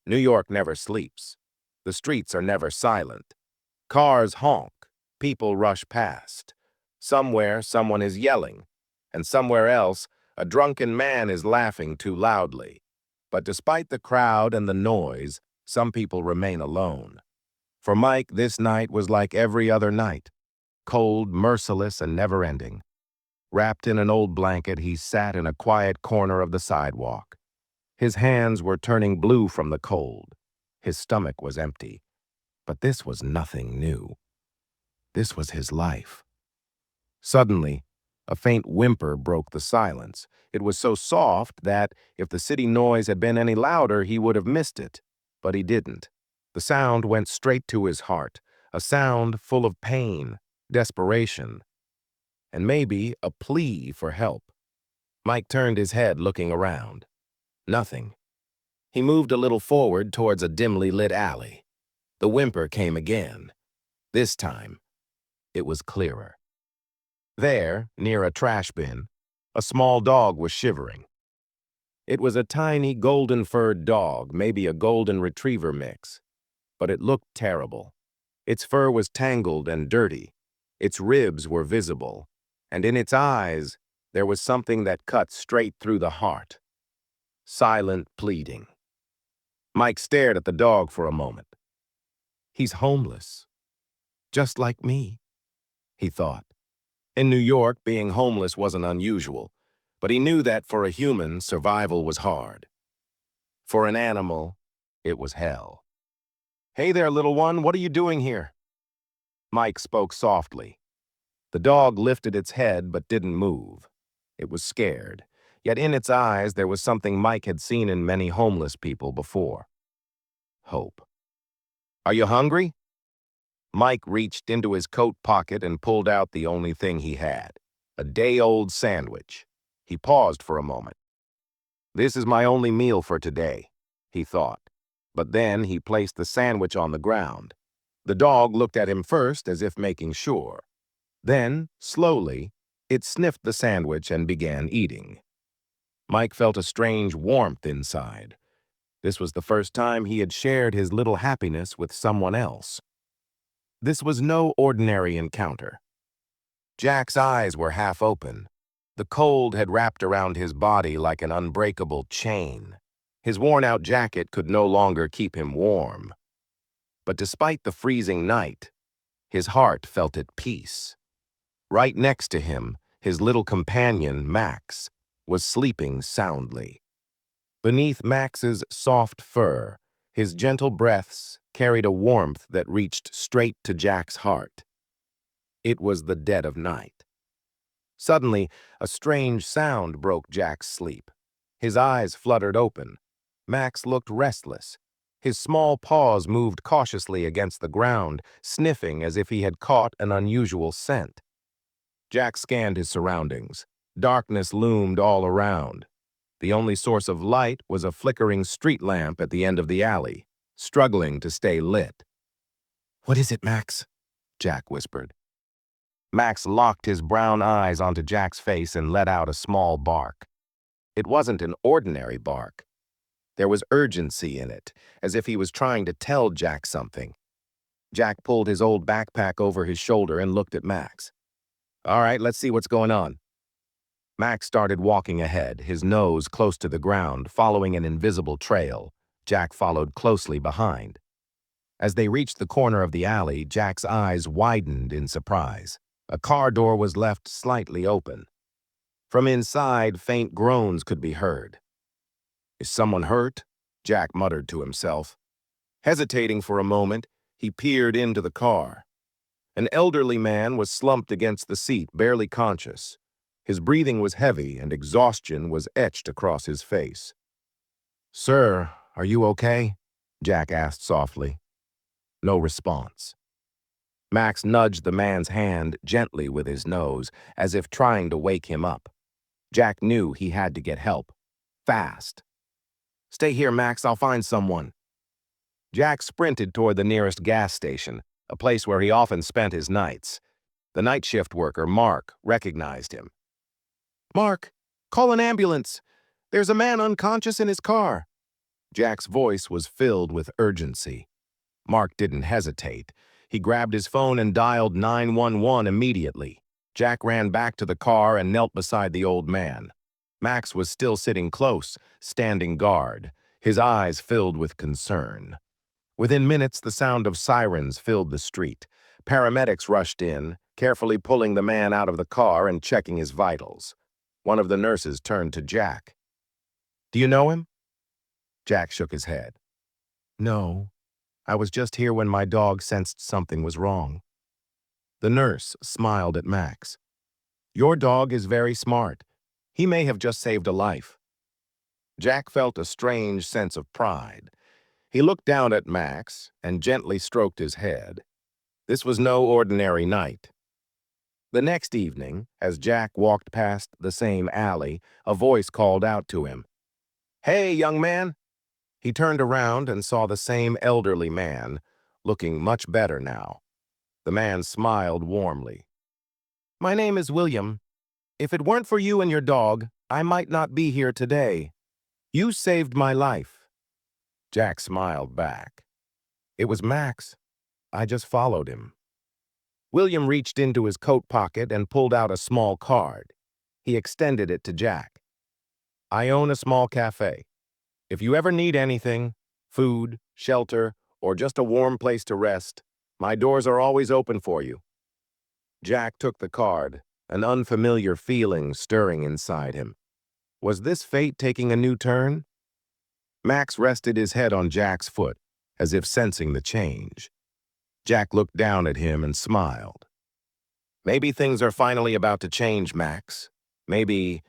New York never sleeps. The streets are never silent. Cars honk. People rush past. Somewhere, someone is yelling. And somewhere else, a drunken man is laughing too loudly. But despite the crowd and the noise, some people remain alone. For Mike, this night was like every other night. Cold, merciless, and never-ending. Wrapped in an old blanket, he sat in a quiet corner of the sidewalk. His hands were turning blue from the cold. His stomach was empty. But this was nothing new. This was his life. Suddenly, a faint whimper broke the silence. It was so soft that, if the city noise had been any louder, he would have missed it. But he didn't. The sound went straight to his heart, a sound full of pain, desperation, and maybe a plea for help. Mike turned his head, looking around. Nothing. He moved a little forward towards a dimly lit alley. The whimper came again. This time, it was clearer. There, near a trash bin, a small dog was shivering. It was a tiny golden-furred dog, maybe a golden retriever mix. But it looked terrible. Its fur was tangled and dirty. Its ribs were visible. And in its eyes, there was something that cut straight through the heart. Silent pleading. Mike stared at the dog for a moment. He's homeless. Just like me, he thought. In New York, being homeless wasn't unusual, but he knew that for a human, survival was hard. For an animal, it was hell. "Hey there, little one, what are you doing here?" Mike spoke softly. The dog lifted its head but didn't move. It was scared, yet in its eyes there was something Mike had seen in many homeless people before. Hope. "Are you hungry?" Mike reached into his coat pocket and pulled out the only thing he had, a day-old sandwich. He paused for a moment. "This is my only meal for today," he thought. But then he placed the sandwich on the ground. The dog looked at him first as if making sure. Then, slowly, it sniffed the sandwich and began eating. Mike felt a strange warmth inside. This was the first time he had shared his little happiness with someone else. This was no ordinary encounter. Jack's eyes were half open. The cold had wrapped around his body like an unbreakable chain. His worn-out jacket could no longer keep him warm. But despite the freezing night, his heart felt at peace. Right next to him, his little companion, Max, was sleeping soundly. Beneath Max's soft fur, his gentle breaths carried a warmth that reached straight to Jack's heart. It was the dead of night. Suddenly, a strange sound broke Jack's sleep. His eyes fluttered open. Max looked restless. His small paws moved cautiously against the ground, sniffing as if he had caught an unusual scent. Jack scanned his surroundings. Darkness loomed all around. The only source of light was a flickering street lamp at the end of the alley, struggling to stay lit. "What is it, Max?" Jack whispered. Max locked his brown eyes onto Jack's face and let out a small bark. It wasn't an ordinary bark. There was urgency in it, as if he was trying to tell Jack something. Jack pulled his old backpack over his shoulder and looked at Max. "All right, let's see what's going on." Max started walking ahead, his nose close to the ground, following an invisible trail. Jack followed closely behind. As they reached the corner of the alley, Jack's eyes widened in surprise. A car door was left slightly open. From inside, faint groans could be heard. "Is someone hurt?" Jack muttered to himself. Hesitating for a moment, he peered into the car. An elderly man was slumped against the seat, barely conscious. His breathing was heavy and exhaustion was etched across his face. "Sir, are you okay?" Jack asked softly. No response. Max nudged the man's hand gently with his nose, as if trying to wake him up. Jack knew he had to get help. Fast. "Stay here, Max, I'll find someone." Jack sprinted toward the nearest gas station, a place where he often spent his nights. The night shift worker, Mark, recognized him. "Mark, call an ambulance. There's a man unconscious in his car." Jack's voice was filled with urgency. Mark didn't hesitate. He grabbed his phone and dialed 911 immediately. Jack ran back to the car and knelt beside the old man. Max was still sitting close, standing guard, his eyes filled with concern. Within minutes, the sound of sirens filled the street. Paramedics rushed in, carefully pulling the man out of the car and checking his vitals. One of the nurses turned to Jack. "Do you know him?" Jack shook his head. "No, I was just here when my dog sensed something was wrong." The nurse smiled at Max. "Your dog is very smart. He may have just saved a life." Jack felt a strange sense of pride. He looked down at Max and gently stroked his head. This was no ordinary night. The next evening, as Jack walked past the same alley, a voice called out to him. "Hey, young man!" He turned around and saw the same elderly man, looking much better now. The man smiled warmly. "My name is William. If it weren't for you and your dog, I might not be here today. You saved my life." Jack smiled back. "It was Max. I just followed him." William reached into his coat pocket and pulled out a small card. He extended it to Jack. "I own a small cafe. If you ever need anything, food, shelter, or just a warm place to rest, my doors are always open for you." Jack took the card, an unfamiliar feeling stirring inside him. Was this fate taking a new turn? Max rested his head on Jack's foot, as if sensing the change. Jack looked down at him and smiled. "Maybe things are finally about to change, Max. Maybe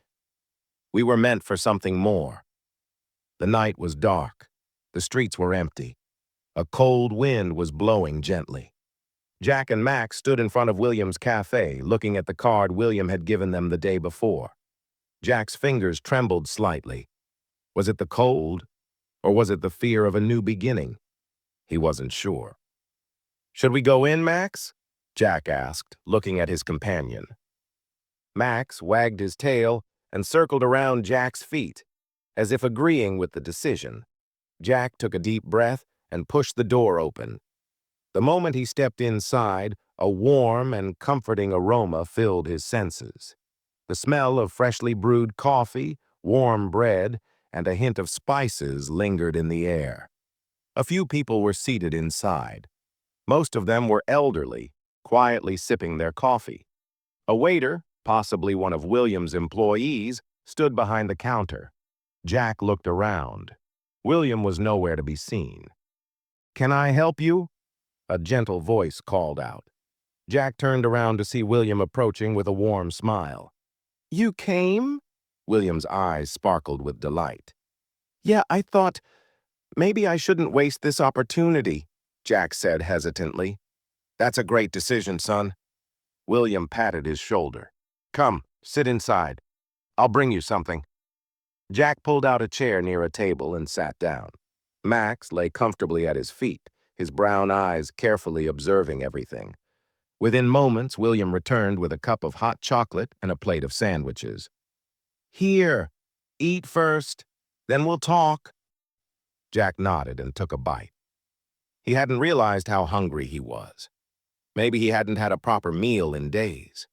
we were meant for something more." The night was dark. The streets were empty. A cold wind was blowing gently. Jack and Max stood in front of William's cafe, looking at the card William had given them the day before. Jack's fingers trembled slightly. Was it the cold, or was it the fear of a new beginning? He wasn't sure. "Should we go in, Max?" Jack asked, looking at his companion. Max wagged his tail and circled around Jack's feet, as if agreeing with the decision. Jack took a deep breath and pushed the door open. The moment he stepped inside, a warm and comforting aroma filled his senses. The smell of freshly brewed coffee, warm bread, and a hint of spices lingered in the air. A few people were seated inside. Most of them were elderly, quietly sipping their coffee. A waiter, possibly one of William's employees, stood behind the counter. Jack looked around. William was nowhere to be seen. "Can I help you?" a gentle voice called out. Jack turned around to see William approaching with a warm smile. "You came?" William's eyes sparkled with delight. "Yeah, I thought maybe I shouldn't waste this opportunity," Jack said hesitantly. "That's a great decision, son." William patted his shoulder. "Come, sit inside. I'll bring you something." Jack pulled out a chair near a table and sat down. Max lay comfortably at his feet, his brown eyes carefully observing everything. Within moments, William returned with a cup of hot chocolate and a plate of sandwiches. "Here, eat first, then we'll talk." Jack nodded and took a bite. He hadn't realized how hungry he was. Maybe he hadn't had a proper meal in days.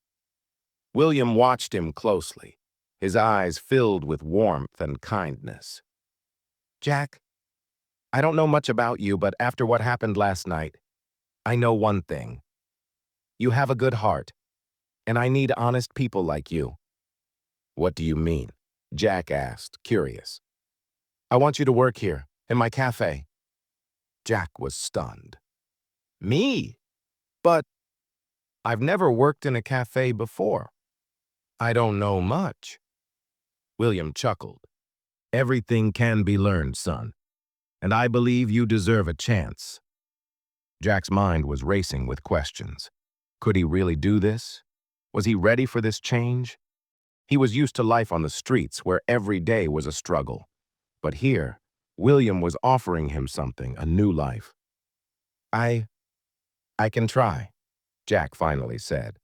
William watched him closely, his eyes filled with warmth and kindness. "Jack, I don't know much about you, but after what happened last night, I know one thing. You have a good heart, and I need honest people like you." "What do you mean?" Jack asked, curious. "I want you to work here, in my cafe." Jack was stunned. "Me? But I've never worked in a cafe before. I don't know much." William chuckled. "Everything can be learned, son, and I believe you deserve a chance." Jack's mind was racing with questions. Could he really do this? Was he ready for this change? He was used to life on the streets where every day was a struggle. But here, William was offering him something, a new life. I can try," Jack finally said.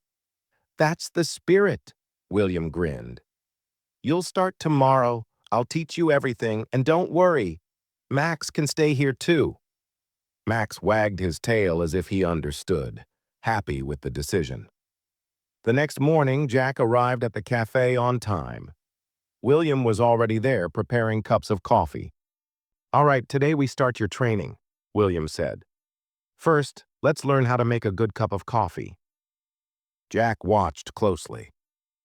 "That's the spirit," William grinned. "You'll start tomorrow. I'll teach you everything, and don't worry. Max can stay here too." Max wagged his tail as if he understood, happy with the decision. The next morning, Jack arrived at the cafe on time. William was already there preparing cups of coffee. "All right, today we start your training," William said. "First, let's learn how to make a good cup of coffee." Jack watched closely.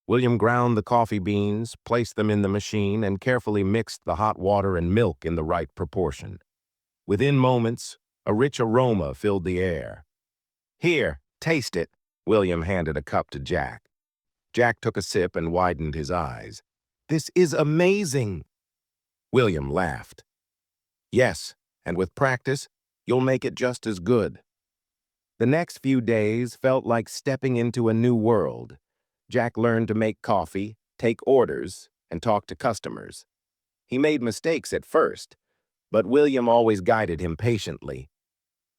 William ground the coffee beans, placed them in the machine, and carefully mixed the hot water and milk in the right proportion. Within moments, a rich aroma filled the air. "Here, taste it." William handed a cup to Jack. Jack took a sip and widened his eyes. "This is amazing." William laughed. "Yes, and with practice, you'll make it just as good." The next few days felt like stepping into a new world. Jack learned to make coffee, take orders, and talk to customers. He made mistakes at first, but William always guided him patiently.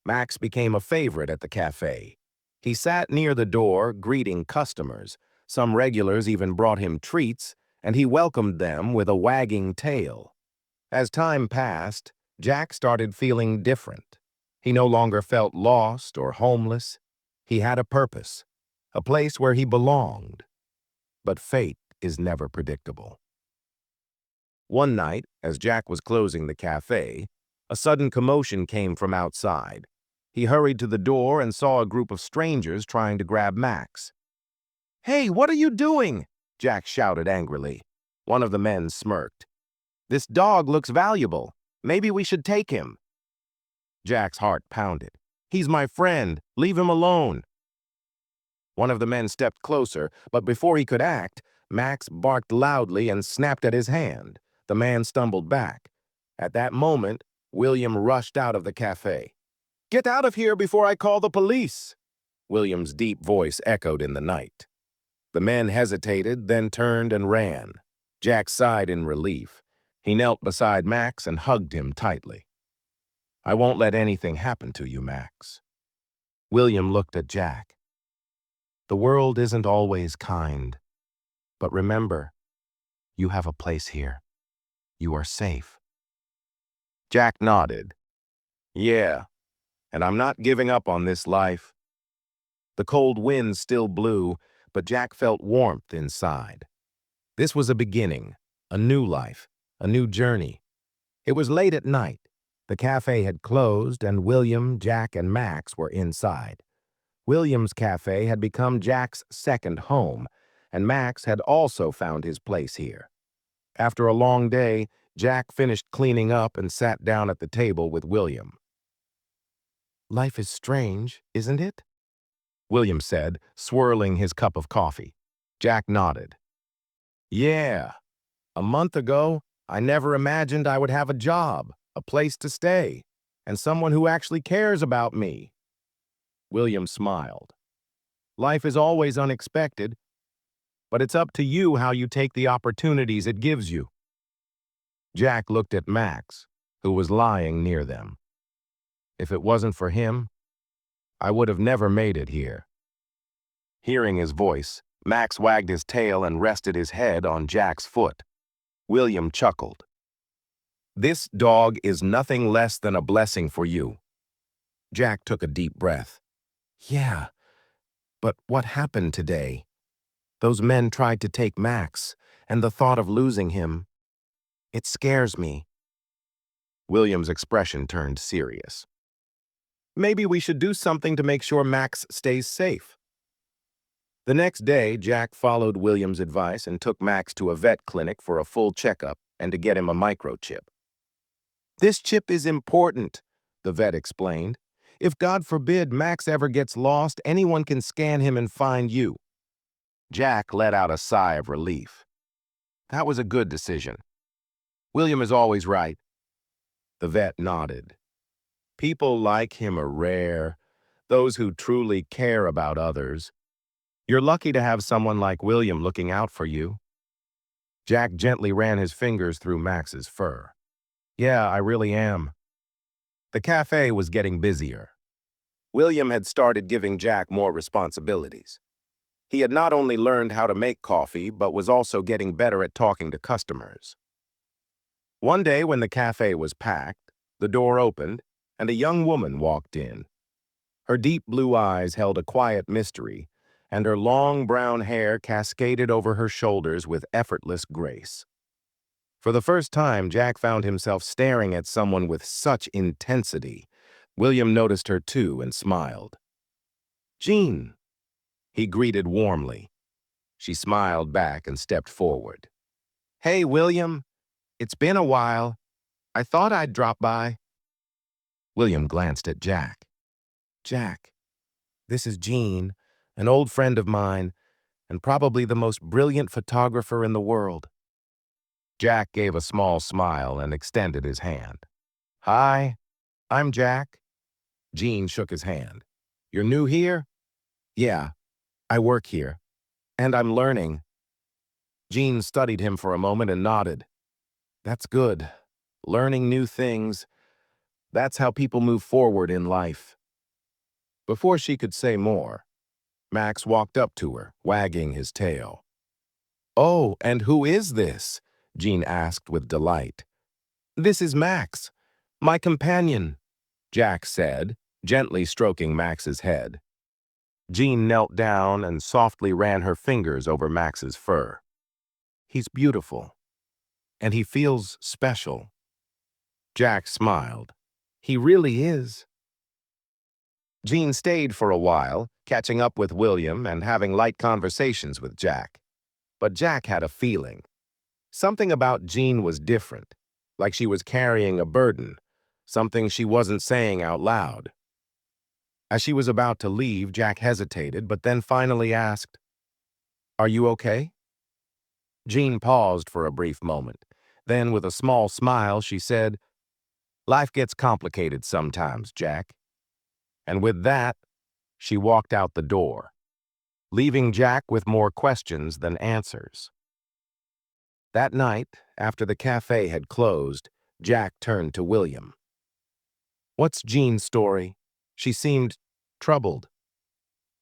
Max became a favorite at the cafe. He sat near the door, greeting customers. Some regulars even brought him treats, and he welcomed them with a wagging tail. As time passed, Jack started feeling different. He no longer felt lost or homeless. He had a purpose, a place where he belonged. But fate is never predictable. One night, as Jack was closing the cafe, a sudden commotion came from outside. He hurried to the door and saw a group of strangers trying to grab Max. "Hey, what are you doing?" Jack shouted angrily. One of the men smirked. "This dog looks valuable. Maybe we should take him." Jack's heart pounded. "He's my friend. Leave him alone." One of the men stepped closer, but before he could act, Max barked loudly and snapped at his hand. The man stumbled back. At that moment, William rushed out of the cafe. "Get out of here before I call the police!" William's deep voice echoed in the night. The men hesitated, then turned and ran. Jack sighed in relief. He knelt beside Max and hugged him tightly. "I won't let anything happen to you, Max." William looked at Jack. "The world isn't always kind, but remember, you have a place here. You are safe." Jack nodded. "Yeah, and I'm not giving up on this life." The cold wind still blew, but Jack felt warmth inside. This was a beginning, a new life, a new journey. It was late at night. The cafe had closed, and William, Jack, and Max were inside. William's cafe had become Jack's second home, and Max had also found his place here. After a long day, Jack finished cleaning up and sat down at the table with William. "Life is strange, isn't it?" William said, swirling his cup of coffee. Jack nodded. "Yeah. A month ago, I never imagined I would have a job, a place to stay, and someone who actually cares about me." William smiled. "Life is always unexpected, but it's up to you how you take the opportunities it gives you." Jack looked at Max, who was lying near them. "If it wasn't for him, I would have never made it here." Hearing his voice, Max wagged his tail and rested his head on Jack's foot. William chuckled. "This dog is nothing less than a blessing for you." Jack took a deep breath. "Yeah, but what happened today? Those men tried to take Max, and the thought of losing him, it scares me." William's expression turned serious. "Maybe we should do something to make sure Max stays safe." The next day, Jack followed William's advice and took Max to a vet clinic for a full checkup and to get him a microchip. "This chip is important," the vet explained. "If God forbid Max ever gets lost, anyone can scan him and find you." Jack let out a sigh of relief. That was a good decision. "William is always right." The vet nodded. "People like him are rare, those who truly care about others. You're lucky to have someone like William looking out for you." Jack gently ran his fingers through Max's fur. "Yeah, I really am." The cafe was getting busier. William had started giving Jack more responsibilities. He had not only learned how to make coffee, but was also getting better at talking to customers. One day when the cafe was packed, The door opened, and a young woman walked in. Her deep blue eyes held a quiet mystery, and her long brown hair cascaded over her shoulders with effortless grace. For the first time, Jack found himself staring at someone with such intensity. William noticed her too and smiled. "Jean," he greeted warmly. She smiled back and stepped forward. "Hey, William. It's been a while. I thought I'd drop by." William glanced at Jack. "Jack, this is Jean, an old friend of mine, and probably the most brilliant photographer in the world." Jack gave a small smile and extended his hand. "Hi, I'm Jack." Jean shook his hand. "You're new here?" "Yeah, I work here, and I'm learning." Jean studied him for a moment and nodded. "That's good. Learning new things. That's how people move forward in life." Before she could say more, Max walked up to her, wagging his tail. "Oh, and who is this?" Jean asked with delight. "This is Max, my companion," Jack said, gently stroking Max's head. Jean knelt down and softly ran her fingers over Max's fur. "He's beautiful, and he feels special." Jack smiled. "He really is." Jean stayed for a while, catching up with William and having light conversations with Jack. But Jack had a feeling. Something about Jean was different, like she was carrying a burden, something she wasn't saying out loud. As she was about to leave, Jack hesitated, but then finally asked, "Are you okay?" Jean paused for a brief moment. Then, with a small smile, she said, "Life gets complicated sometimes, Jack." And with that, she walked out the door, leaving Jack with more questions than answers. That night, after the cafe had closed, Jack turned to William. "What's Jean's story? She seemed troubled."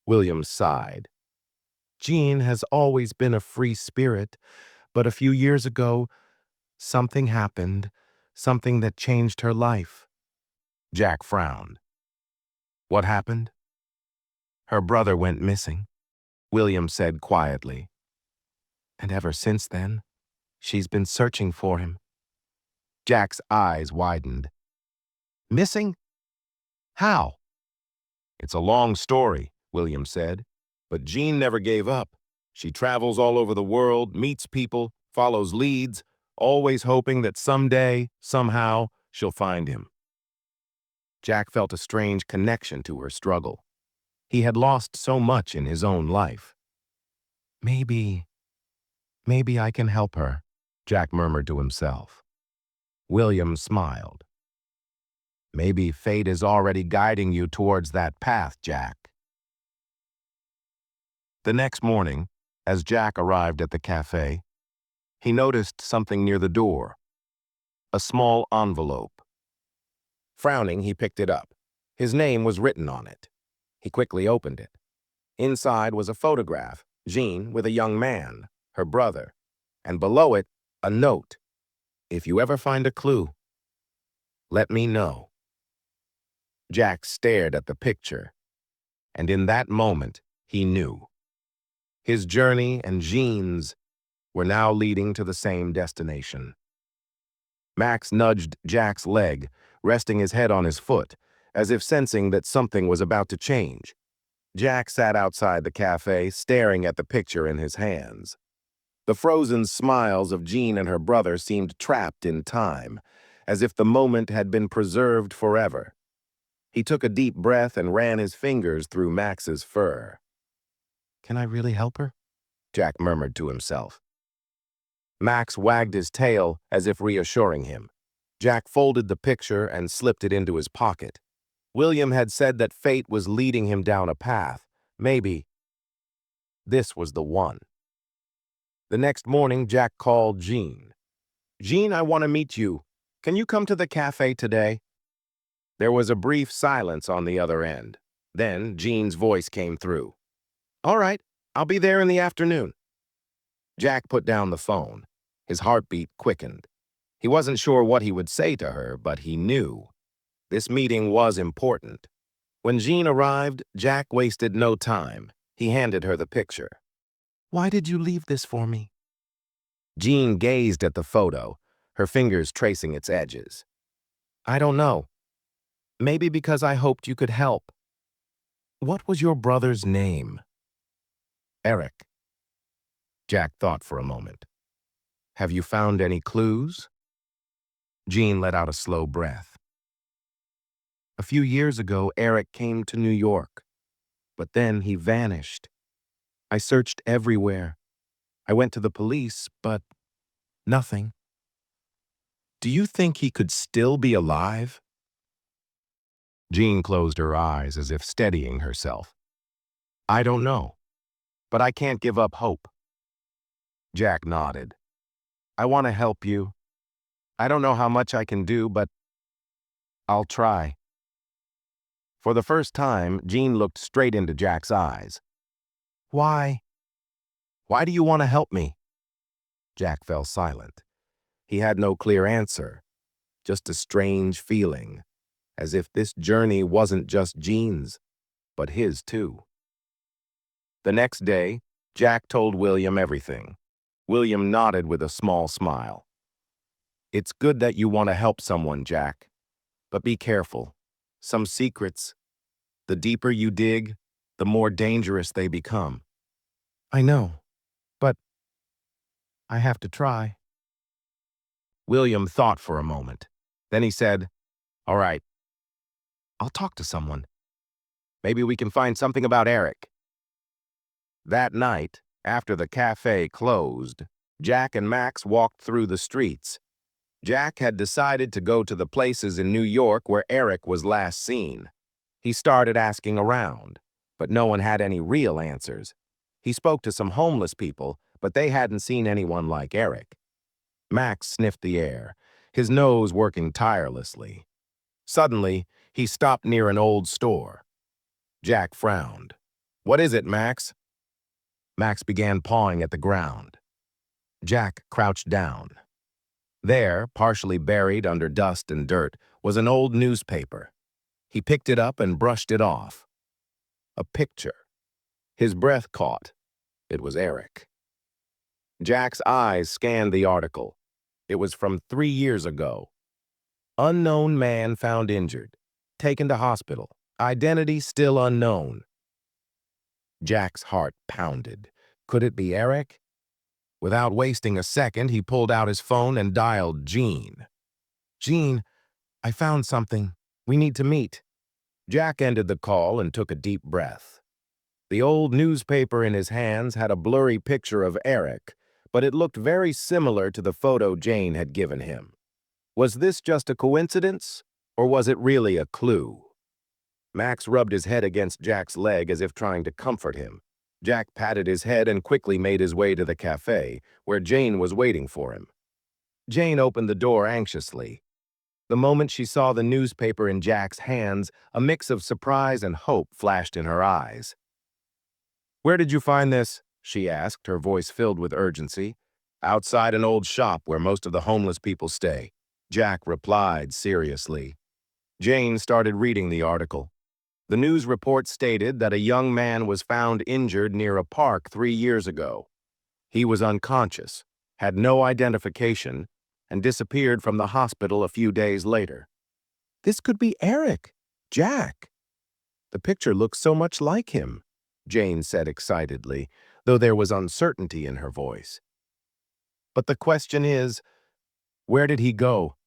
William sighed. "Jean has always been a free spirit, but a few years ago, something happened, something that changed her life." Jack frowned. "What happened?" "Her brother went missing," William said quietly. "And ever since then, she's been searching for him." Jack's eyes widened. "Missing? How?" "It's a long story," William said, "but Jean never gave up. She travels all over the world, meets people, follows leads, always hoping that someday, somehow, she'll find him." Jack felt a strange connection to her struggle. He had lost so much in his own life. Maybe I can help her," Jack murmured to himself. William smiled. "Maybe fate is already guiding you towards that path, Jack." The next morning, as Jack arrived at the cafe, he noticed something near the door, a small envelope. Frowning, he picked it up. His name was written on it. He quickly opened it. Inside was a photograph, Jean with a young man, her brother, and below it, a note. "If you ever find a clue, let me know." Jack stared at the picture, and in that moment, he knew. His journey and Jean's were now leading to the same destination. Max nudged Jack's leg, resting his head on his foot, as if sensing that something was about to change. Jack sat outside the cafe, staring at the picture in his hands. The frozen smiles of Jean and her brother seemed trapped in time, as if the moment had been preserved forever. He took a deep breath and ran his fingers through Max's fur. "Can I really help her?" Jack murmured to himself. Max wagged his tail as if reassuring him. Jack folded the picture and slipped it into his pocket. William had said that fate was leading him down a path. Maybe this was the one. The next morning, Jack called Jean. "Jean, I want to meet you. Can you come to the cafe today?" There was a brief silence on the other end. Then Jean's voice came through. "All right, I'll be there in the afternoon." Jack put down the phone. His heartbeat quickened. He wasn't sure what he would say to her, but he knew. This meeting was important. When Jean arrived, Jack wasted no time. He handed her the picture. "Why did you leave this for me?" Jean gazed at the photo, her fingers tracing its edges. "I don't know. Maybe because I hoped you could help." "What was your brother's name?" "Eric." Jack thought for a moment. "Have you found any clues?" Jean let out a slow breath. "A few years ago, Eric came to New York, but then he vanished. I searched everywhere. I went to the police, but nothing." "Do you think he could still be alive?" Jean closed her eyes as if steadying herself. "I don't know, but I can't give up hope." Jack nodded. "I want to help you. I don't know how much I can do, but I'll try." For the first time, Jean looked straight into Jack's eyes. "Why? Why do you want to help me?" Jack fell silent. He had no clear answer, just a strange feeling, as if this journey wasn't just Jean's, but his too. The next day, Jack told William everything. William nodded with a small smile. "It's good that you want to help someone, Jack. But be careful. Some secrets, the deeper you dig, the more dangerous they become." "I know, but I have to try." William thought for a moment. Then he said, "All right, I'll talk to someone. Maybe we can find something about Eric." That night, after the cafe closed, Jack and Max walked through the streets. Jack had decided to go to the places in New York where Eric was last seen. He started asking around, but no one had any real answers. He spoke to some homeless people, but they hadn't seen anyone like Eric. Max sniffed the air, his nose working tirelessly. Suddenly, he stopped near an old store. Jack frowned. "What is it, Max?" Max began pawing at the ground. Jack crouched down. There, partially buried under dust and dirt, was an old newspaper. He picked it up and brushed it off. A picture. His breath caught. It was Eric. Jack's eyes scanned the article. It was from 3 years ago. "Unknown man found injured. Taken to hospital. Identity still unknown." Jack's heart pounded. Could it be Eric? Without wasting a second, he pulled out his phone and dialed Jean. "Jean, I found something. We need to meet." Jack ended the call and took a deep breath. The old newspaper in his hands had a blurry picture of Eric, but it looked very similar to the photo Jane had given him. Was this just a coincidence, or was it really a clue? Max rubbed his head against Jack's leg as if trying to comfort him. Jack patted his head and quickly made his way to the cafe, where Jane was waiting for him. Jane opened the door anxiously. The moment she saw the newspaper in Jack's hands, a mix of surprise and hope flashed in her eyes. "Where did you find this?" she asked, her voice filled with urgency. "Outside an old shop where most of the homeless people stay," Jack replied seriously. Jane started reading the article. The news report stated that a young man was found injured near a park 3 years ago. He was unconscious, had no identification, and disappeared from the hospital a few days later. "This could be Eric, Jack. The picture looks so much like him," Jane said excitedly, though there was uncertainty in her voice. "But the question is, where did he go?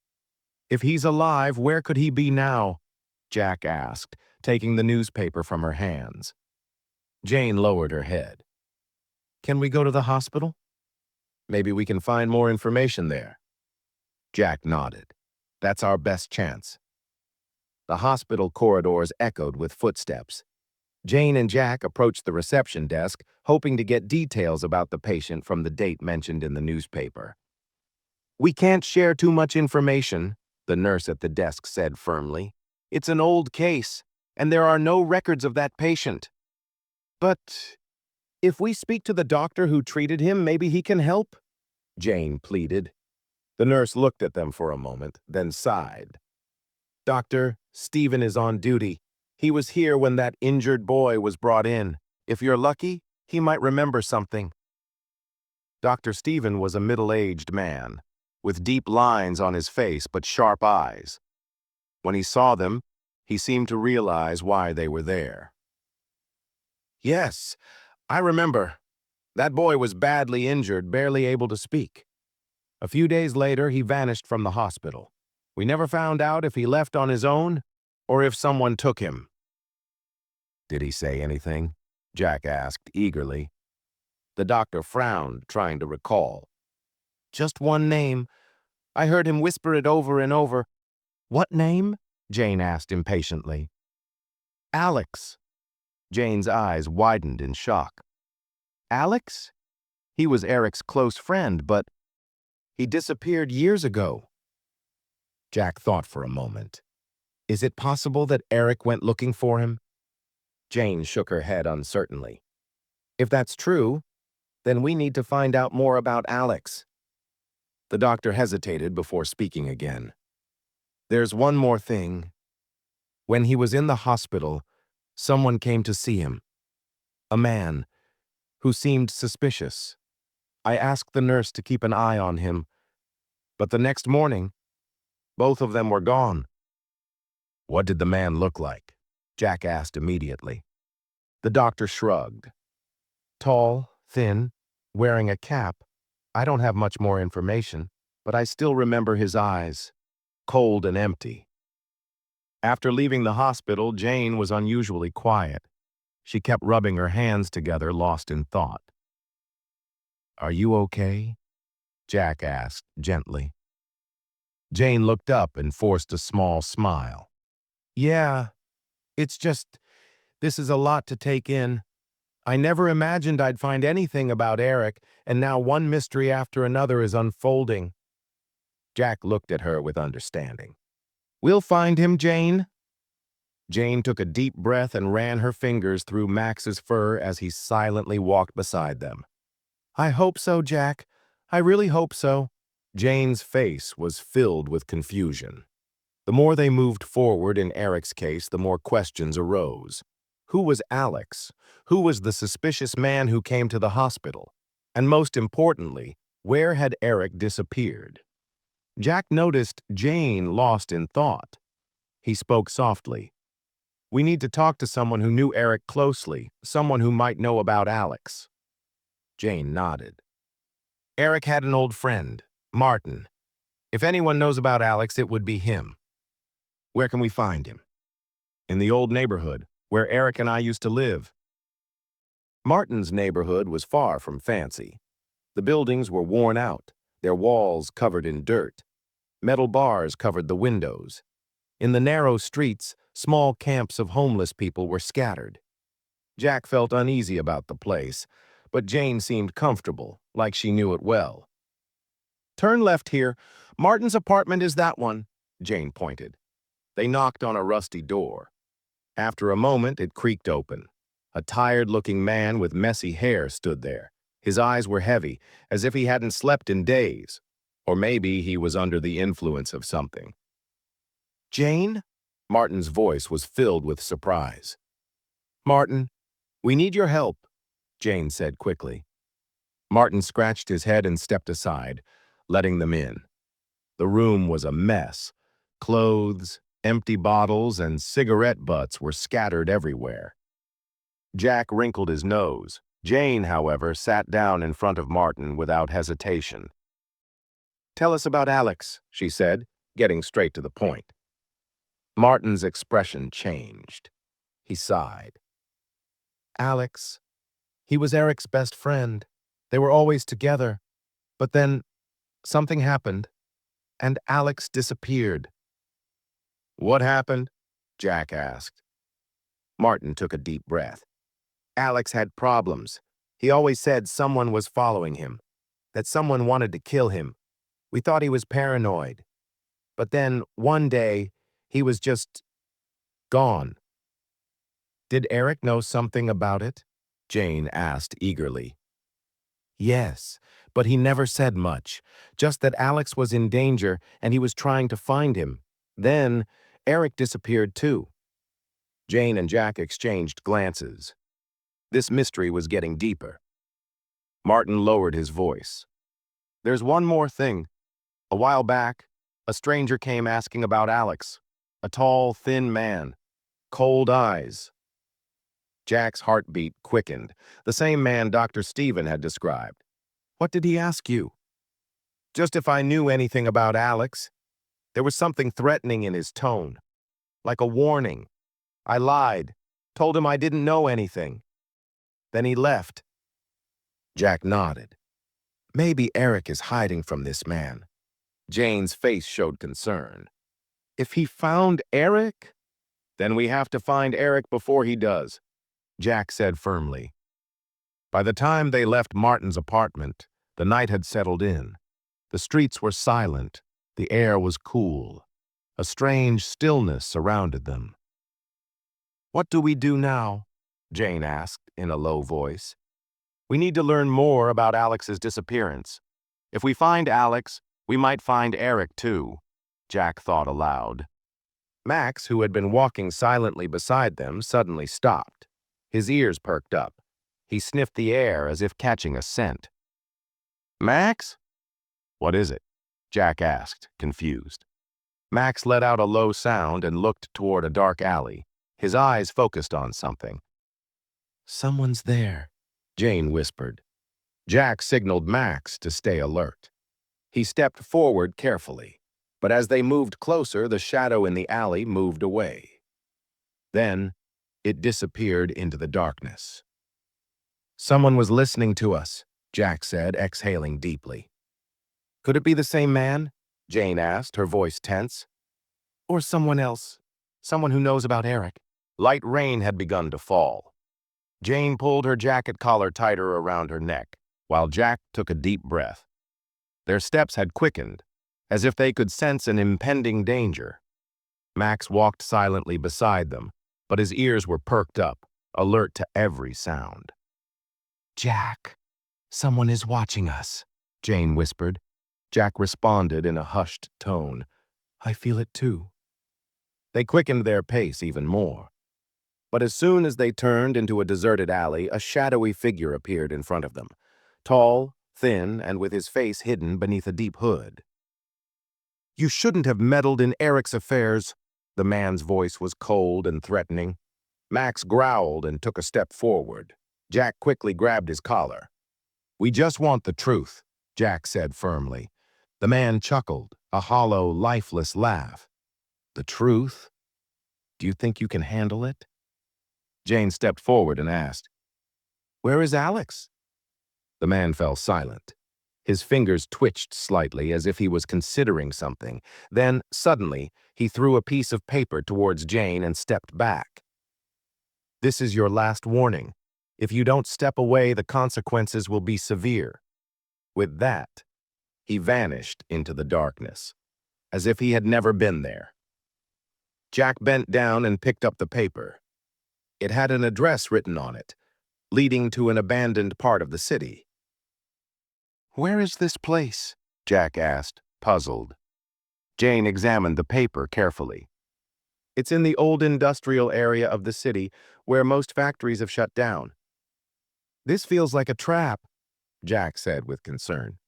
If he's alive, where could he be now?" Jack asked, taking the newspaper from her hands. Jane lowered her head. "Can we go to the hospital? Maybe we can find more information there." Jack nodded. "That's our best chance." The hospital corridors echoed with footsteps. Jane and Jack approached the reception desk, hoping to get details about the patient from the date mentioned in the newspaper. "We can't share too much information," the nurse at the desk said firmly. "It's an old case, and there are no records of that patient." "But if we speak to the doctor who treated him, maybe he can help," Jane pleaded. The nurse looked at them for a moment, then sighed. Doctor, Stephen is on duty. He was here when that injured boy was brought in. If you're lucky, he might remember something. Dr. Stephen was a middle-aged man, with deep lines on his face but sharp eyes. When he saw them, he seemed to realize why they were there. Yes, I remember. That boy was badly injured, barely able to speak. A few days later, he vanished from the hospital. We never found out if he left on his own or if someone took him. Did he say anything? Jack asked eagerly. The doctor frowned, trying to recall. Just one name. I heard him whisper it over and over. What name? Jane asked impatiently. Alex. Jane's eyes widened in shock. Alex? He was Eric's close friend, but he disappeared years ago. Jack thought for a moment. Is it possible that Eric went looking for him? Jane shook her head uncertainly. If that's true, then we need to find out more about Alex. The doctor hesitated before speaking again. There's one more thing. When he was in the hospital, someone came to see him. A man who seemed suspicious. I asked the nurse to keep an eye on him, but the next morning, both of them were gone. What did the man look like? Jack asked immediately. The doctor shrugged. Tall, thin, wearing a cap. I don't have much more information, but I still remember his eyes, cold and empty. After leaving the hospital, Jane was unusually quiet. She kept rubbing her hands together, lost in thought. Are you okay? Jack asked gently. Jane looked up and forced a small smile. Yeah, it's just, this is a lot to take in. I never imagined I'd find anything about Eric, and now one mystery after another is unfolding. Jack looked at her with understanding. We'll find him, Jane. Jane took a deep breath and ran her fingers through Max's fur as he silently walked beside them. I hope so, Jack. I really hope so. Jane's face was filled with confusion. The more they moved forward in Eric's case, the more questions arose. Who was Alex? Who was the suspicious man who came to the hospital? And most importantly, where had Eric disappeared? Jack noticed Jane lost in thought. He spoke softly. We need to talk to someone who knew Eric closely, someone who might know about Alex. Jane nodded. Eric had an old friend, Martin. If anyone knows about Alex, it would be him. Where can we find him? In the old neighborhood, where Eric and I used to live. Martin's neighborhood was far from fancy. The buildings were worn out, their walls covered in dirt. Metal bars covered the windows. In the narrow streets, small camps of homeless people were scattered. Jack felt uneasy about the place, but Jane seemed comfortable, like she knew it well. Turn left here. Martin's apartment is that one, Jane pointed. They knocked on a rusty door. After a moment, it creaked open. A tired-looking man with messy hair stood there. His eyes were heavy, as if he hadn't slept in days. Or maybe he was under the influence of something. Jane? Martin's voice was filled with surprise. Martin, we need your help, Jane said quickly. Martin scratched his head and stepped aside, letting them in. The room was a mess. Clothes, empty bottles, and cigarette butts were scattered everywhere. Jack wrinkled his nose. Jane, however, sat down in front of Martin without hesitation. Tell us about Alex, she said, getting straight to the point. Martin's expression changed. He sighed. Alex. He was Eric's best friend. They were always together. But then something happened, and Alex disappeared. What happened? Jack asked. Martin took a deep breath. Alex had problems. He always said someone was following him, that someone wanted to kill him. We thought he was paranoid. But then, one day, he was just gone. Did Eric know something about it? Jane asked eagerly. Yes, but he never said much, just that Alex was in danger and he was trying to find him. Then, Eric disappeared too. Jane and Jack exchanged glances. This mystery was getting deeper. Martin lowered his voice. "There's one more thing. A while back, a stranger came asking about Alex. A tall, thin man. Cold eyes." Jack's heartbeat quickened, the same man Dr. Stephen had described. "What did he ask you?" "Just if I knew anything about Alex." There was something threatening in his tone, like a warning. I lied, told him I didn't know anything. Then he left. Jack nodded. Maybe Eric is hiding from this man. Jane's face showed concern. If he found Eric, then we have to find Eric before he does, Jack said firmly. By the time they left Martin's apartment, the night had settled in. The streets were silent. The air was cool. A strange stillness surrounded them. "What do we do now?" Jane asked in a low voice. "We need to learn more about Alex's disappearance. If we find Alex, we might find Eric too," Jack thought aloud. Max, who had been walking silently beside them, suddenly stopped. His ears perked up. He sniffed the air as if catching a scent. "Max?" "What is it?" Jack asked, confused. Max let out a low sound and looked toward a dark alley. His eyes focused on something. "Someone's there," Jane whispered. Jack signaled Max to stay alert. He stepped forward carefully, but as they moved closer, the shadow in the alley moved away. Then, it disappeared into the darkness. "Someone was listening to us," Jack said, exhaling deeply. "Could it be the same man?" Jane asked, her voice tense. "Or someone else? Someone who knows about Eric?" Light rain had begun to fall. Jane pulled her jacket collar tighter around her neck, while Jack took a deep breath. Their steps had quickened, as if they could sense an impending danger. Max walked silently beside them, but his ears were perked up, alert to every sound. "Jack, someone is watching us," Jane whispered. Jack responded in a hushed tone. "I feel it too." They quickened their pace even more. But as soon as they turned into a deserted alley, a shadowy figure appeared in front of them, tall, thin, and with his face hidden beneath a deep hood. "You shouldn't have meddled in Eric's affairs." The man's voice was cold and threatening. Max growled and took a step forward. Jack quickly grabbed his collar. "We just want the truth," Jack said firmly. The man chuckled, a hollow, lifeless laugh. "The truth? Do you think you can handle it?" Jane stepped forward and asked, "Where is Alex?" The man fell silent. His fingers twitched slightly as if he was considering something. Then, suddenly, he threw a piece of paper towards Jane and stepped back. "This is your last warning. If you don't step away, the consequences will be severe." With that, he vanished into the darkness, as if he had never been there. Jack bent down and picked up the paper. It had an address written on it, leading to an abandoned part of the city. "Where is this place?" Jack asked, puzzled. Jane examined the paper carefully. "It's in the old industrial area of the city, where most factories have shut down." "This feels like a trap," Jack said with concern.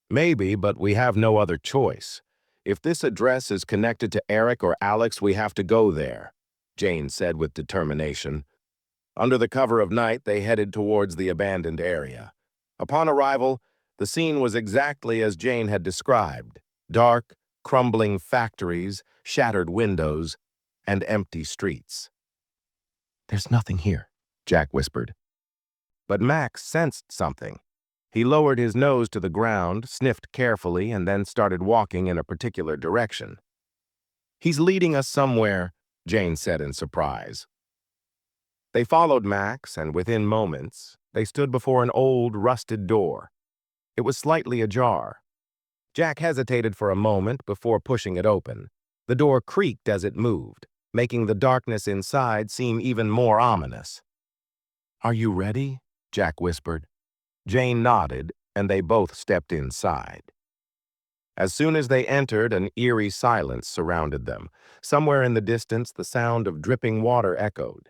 "Maybe, but we have no other choice. If this address is connected to Eric or Alex, we have to go there," Jane said with determination. Under the cover of night, they headed towards the abandoned area. Upon arrival, the scene was exactly as Jane had described: dark, crumbling factories, shattered windows, and empty streets. "There's nothing here," Jack whispered. But Max sensed something. He lowered his nose to the ground, sniffed carefully, and then started walking in a particular direction. "He's leading us somewhere," Jane said in surprise. They followed Max, and within moments, they stood before an old, rusted door. It was slightly ajar. Jack hesitated for a moment before pushing it open. The door creaked as it moved, making the darkness inside seem even more ominous. "Are you ready?" Jack whispered. Jane nodded, and they both stepped inside. As soon as they entered, an eerie silence surrounded them. Somewhere in the distance, the sound of dripping water echoed.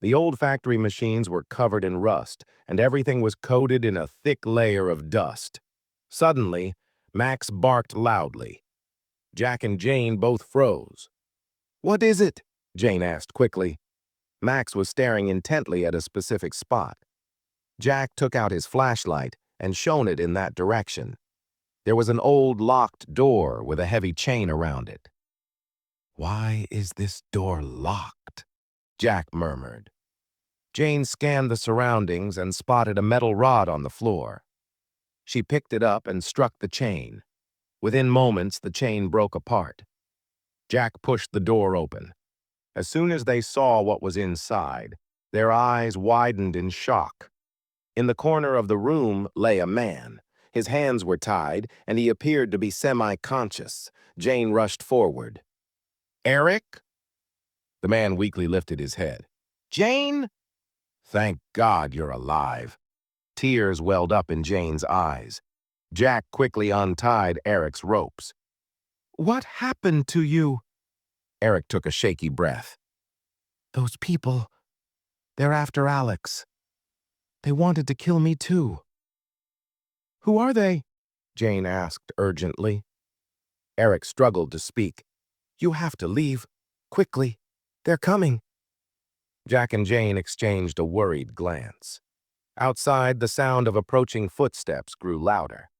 The old factory machines were covered in rust, and everything was coated in a thick layer of dust. Suddenly, Max barked loudly. Jack and Jane both froze. "What is it?" Jane asked quickly. Max was staring intently at a specific spot. Jack took out his flashlight and shone it in that direction. There was an old locked door with a heavy chain around it. "Why is this door locked?" Jack murmured. Jane scanned the surroundings and spotted a metal rod on the floor. She picked it up and struck the chain. Within moments, the chain broke apart. Jack pushed the door open. As soon as they saw what was inside, their eyes widened in shock. In the corner of the room lay a man. His hands were tied, and he appeared to be semi-conscious. Jane rushed forward. "Eric?" The man weakly lifted his head. "Jane?" "Thank God you're alive." Tears welled up in Jane's eyes. Jack quickly untied Eric's ropes. "What happened to you?" Eric took a shaky breath. "Those people, they're after Alex. They wanted to kill me too." "Who are they?" Jane asked urgently. Eric struggled to speak. "You have to leave. Quickly. They're coming." Jack and Jane exchanged a worried glance. Outside, the sound of approaching footsteps grew louder.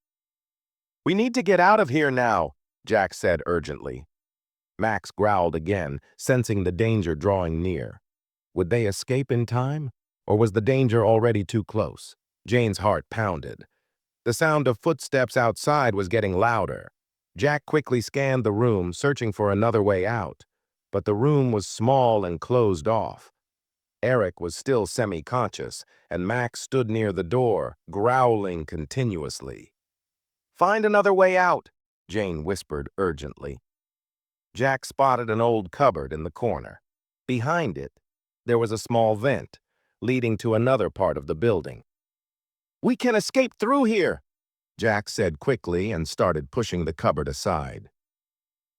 "We need to get out of here now," Jack said urgently. Max growled again, sensing the danger drawing near. Would they escape in time, or was the danger already too close? Jane's heart pounded. The sound of footsteps outside was getting louder. Jack quickly scanned the room, searching for another way out. But the room was small and closed off. Eric was still semi-conscious, and Max stood near the door, growling continuously. "Find another way out," Jane whispered urgently. Jack spotted an old cupboard in the corner. Behind it, there was a small vent, leading to another part of the building. "We can escape through here," Jack said quickly and started pushing the cupboard aside.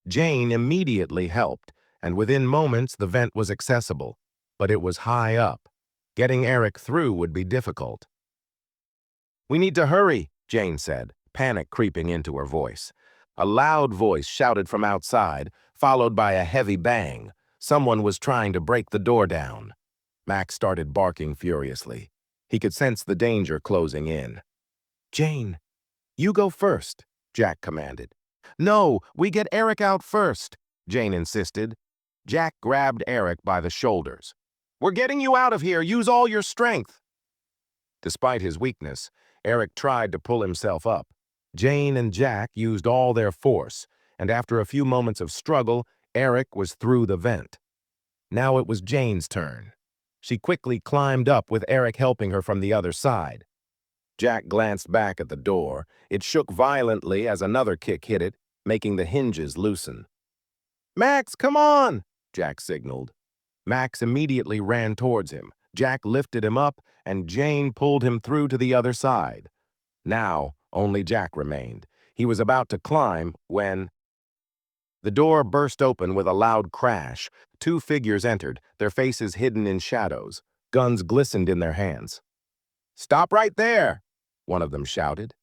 Jane immediately helped, and within moments the vent was accessible, but it was high up. Getting Eric through would be difficult. "We need to hurry," Jane said, panic creeping into her voice. A loud voice shouted from outside, followed by a heavy bang. Someone was trying to break the door down. Max started barking furiously. He could sense the danger closing in. "Jane, you go first," Jack commanded. "No, we get Eric out first," Jane insisted. Jack grabbed Eric by the shoulders. "We're getting you out of here. Use all your strength." Despite his weakness, Eric tried to pull himself up. Jane and Jack used all their force, and after a few moments of struggle, Eric was through the vent. Now it was Jane's turn. She quickly climbed up with Eric helping her from the other side. Jack glanced back at the door. It shook violently as another kick hit it, making the hinges loosen. "Max, come on!" Jack signaled. Max immediately ran towards him. Jack lifted him up, and Jane pulled him through to the other side. Now, only Jack remained. He was about to climb when the door burst open with a loud crash. Two figures entered, their faces hidden in shadows. Guns glistened in their hands. "Stop right there!" one of them shouted.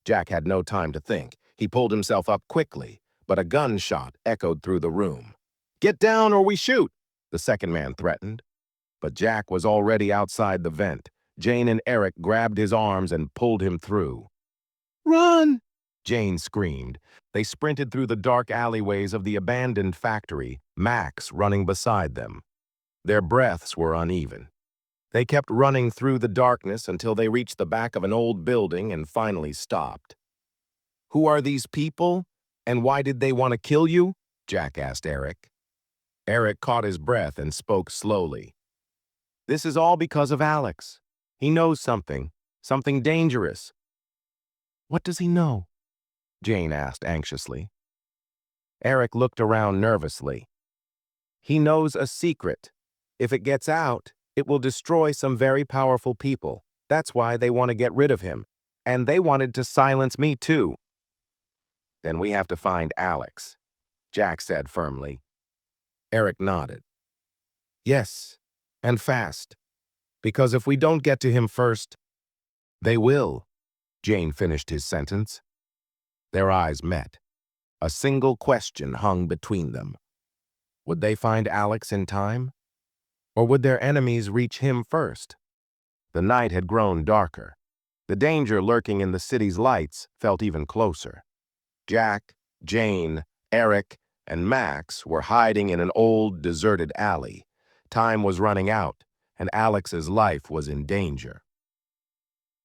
Jack had no time to think. He pulled himself up quickly, but a gunshot echoed through the room. "Get down or we shoot!" the second man threatened. But Jack was already outside the vent. Jane and Eric grabbed his arms and pulled him through. "Run!" Jane screamed. They sprinted through the dark alleyways of the abandoned factory, Max running beside them. Their breaths were uneven. They kept running through the darkness until they reached the back of an old building and finally stopped. "Who are these people, and why did they want to kill you?" Jack asked Eric. Eric caught his breath and spoke slowly. "This is all because of Alex. He knows something dangerous." "What does he know?" Jane asked anxiously. Eric looked around nervously. "He knows a secret. If it gets out, it will destroy some very powerful people. That's why they want to get rid of him. And they wanted to silence me too. Then we have to find Alex, Jack said firmly. Eric nodded. Yes, and fast. Because if we don't get to him first, they will. Jane finished his sentence. Their eyes met. A single question hung between them. Would they find Alex in time? Or would their enemies reach him first? The night had grown darker. The danger lurking in the city's lights felt even closer. Jack, Jane, Eric, and Max were hiding in an old, deserted alley. Time was running out, and Alex's life was in danger.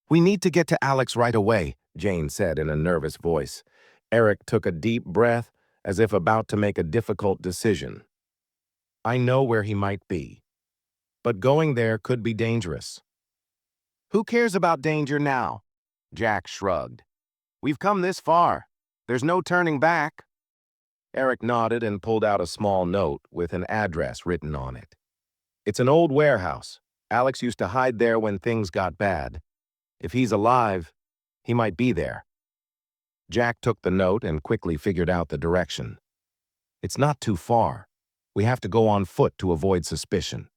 We need to get to Alex right away, Jane said in a nervous voice. Eric took a deep breath, as if about to make a difficult decision. I know where he might be, but going there could be dangerous. Who cares about danger now? Jack shrugged. We've come this far. There's no turning back. Eric nodded and pulled out a small note with an address written on it. It's an old warehouse. Alex used to hide there when things got bad. If he's alive, he might be there. Jack took the note and quickly figured out the direction. It's not too far. We have to go on foot to avoid suspicion.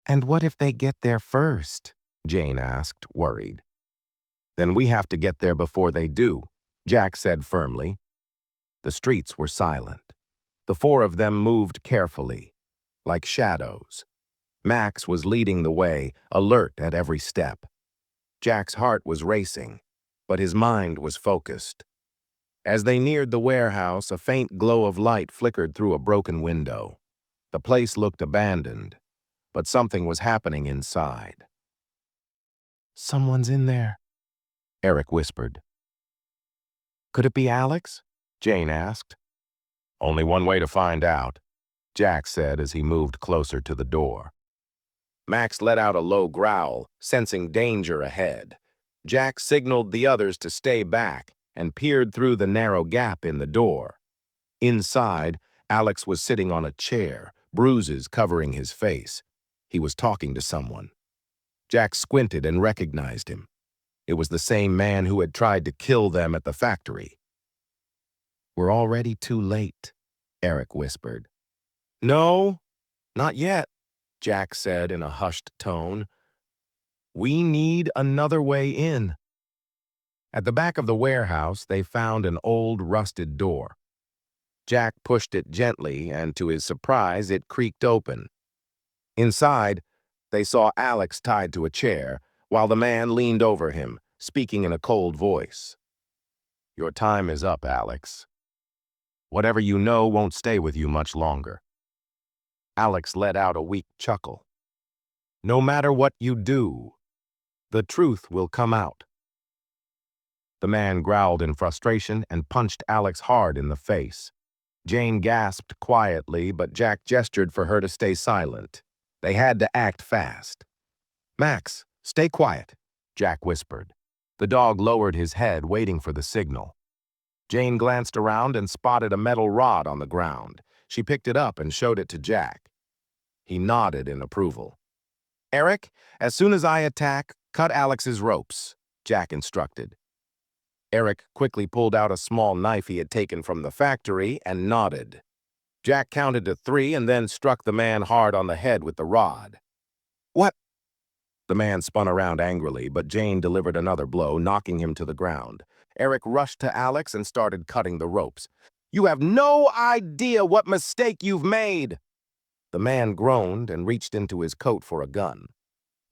And what if they get there first? Jane asked, worried. Then we have to get there before they do, Jack said firmly. The streets were silent. The four of them moved carefully, like shadows. Max was leading the way, alert at every step. Jack's heart was racing, but his mind was focused. As they neared the warehouse, a faint glow of light flickered through a broken window. The place looked abandoned, but something was happening inside. Someone's in there, Eric whispered. Could it be Alex? Jane asked. Only one way to find out, Jack said as he moved closer to the door. Max let out a low growl, sensing danger ahead. Jack signaled the others to stay back and peered through the narrow gap in the door. Inside, Alex was sitting on a chair, bruises covering his face. He was talking to someone. Jack squinted and recognized him. It was the same man who had tried to kill them at the factory. We're already too late, Eric whispered. No, not yet, Jack said in a hushed tone. We need another way in. At the back of the warehouse, they found an old, rusted door. Jack pushed it gently, and to his surprise, it creaked open. Inside, they saw Alex tied to a chair, while the man leaned over him, speaking in a cold voice. Your time is up, Alex. Whatever you know won't stay with you much longer. Alex let out a weak chuckle. No matter what you do, the truth will come out. The man growled in frustration and punched Alex hard in the face. Jane gasped quietly, but Jack gestured for her to stay silent. They had to act fast. Max, stay quiet, Jack whispered. The dog lowered his head, waiting for the signal. Jane glanced around and spotted a metal rod on the ground. She picked it up and showed it to Jack. He nodded in approval. Eric, as soon as I attack, cut Alex's ropes, Jack instructed. Eric quickly pulled out a small knife he had taken from the factory and nodded. Jack counted to 3 and then struck the man hard on the head with the rod. What? The man spun around angrily, but Jane delivered another blow, knocking him to the ground. Eric rushed to Alex and started cutting the ropes. You have no idea what mistake you've made! The man groaned and reached into his coat for a gun.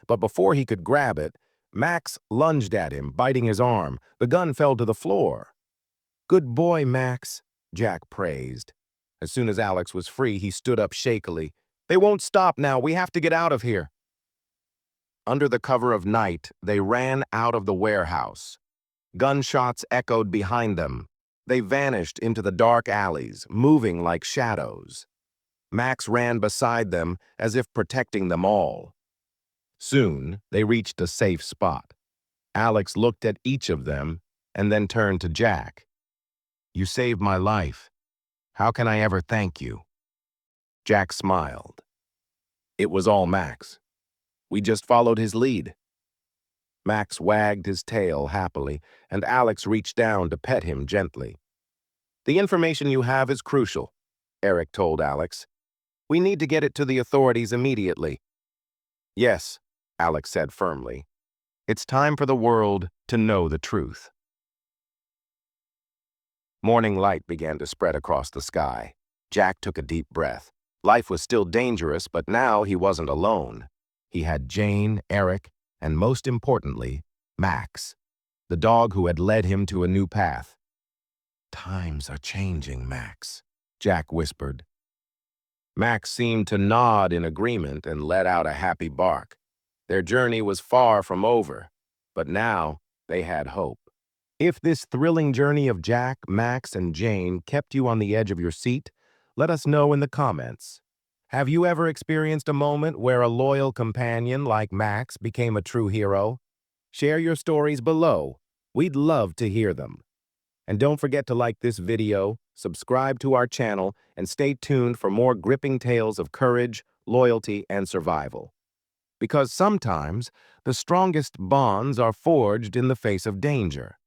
But before he could grab it, Max lunged at him, biting his arm. The gun fell to the floor. Good boy, Max, Jack praised. As soon as Alex was free, he stood up shakily. They won't stop now. We have to get out of here. Under the cover of night, they ran out of the warehouse. Gunshots echoed behind them. They vanished into the dark alleys, moving like shadows. Max ran beside them as if protecting them all. Soon, they reached a safe spot. Alex looked at each of them and then turned to Jack. You saved my life. How can I ever thank you? Jack smiled. It was all Max. We just followed his lead. Max wagged his tail happily, and Alex reached down to pet him gently. "The information you have is crucial," Eric told Alex. "We need to get it to the authorities immediately." "Yes," Alex said firmly. "It's time for the world to know the truth." Morning light began to spread across the sky. Jack took a deep breath. Life was still dangerous, but now he wasn't alone. He had Jane, Eric, and most importantly, Max, the dog who had led him to a new path. "Times are changing, Max," Jack whispered. Max seemed to nod in agreement and let out a happy bark. Their journey was far from over, but now they had hope. If this thrilling journey of Jack, Max, and Jane kept you on the edge of your seat, let us know in the comments. Have you ever experienced a moment where a loyal companion like Max became a true hero? Share your stories below. We'd love to hear them. And don't forget to like this video, subscribe to our channel, and stay tuned for more gripping tales of courage, loyalty, and survival. Because sometimes the strongest bonds are forged in the face of danger.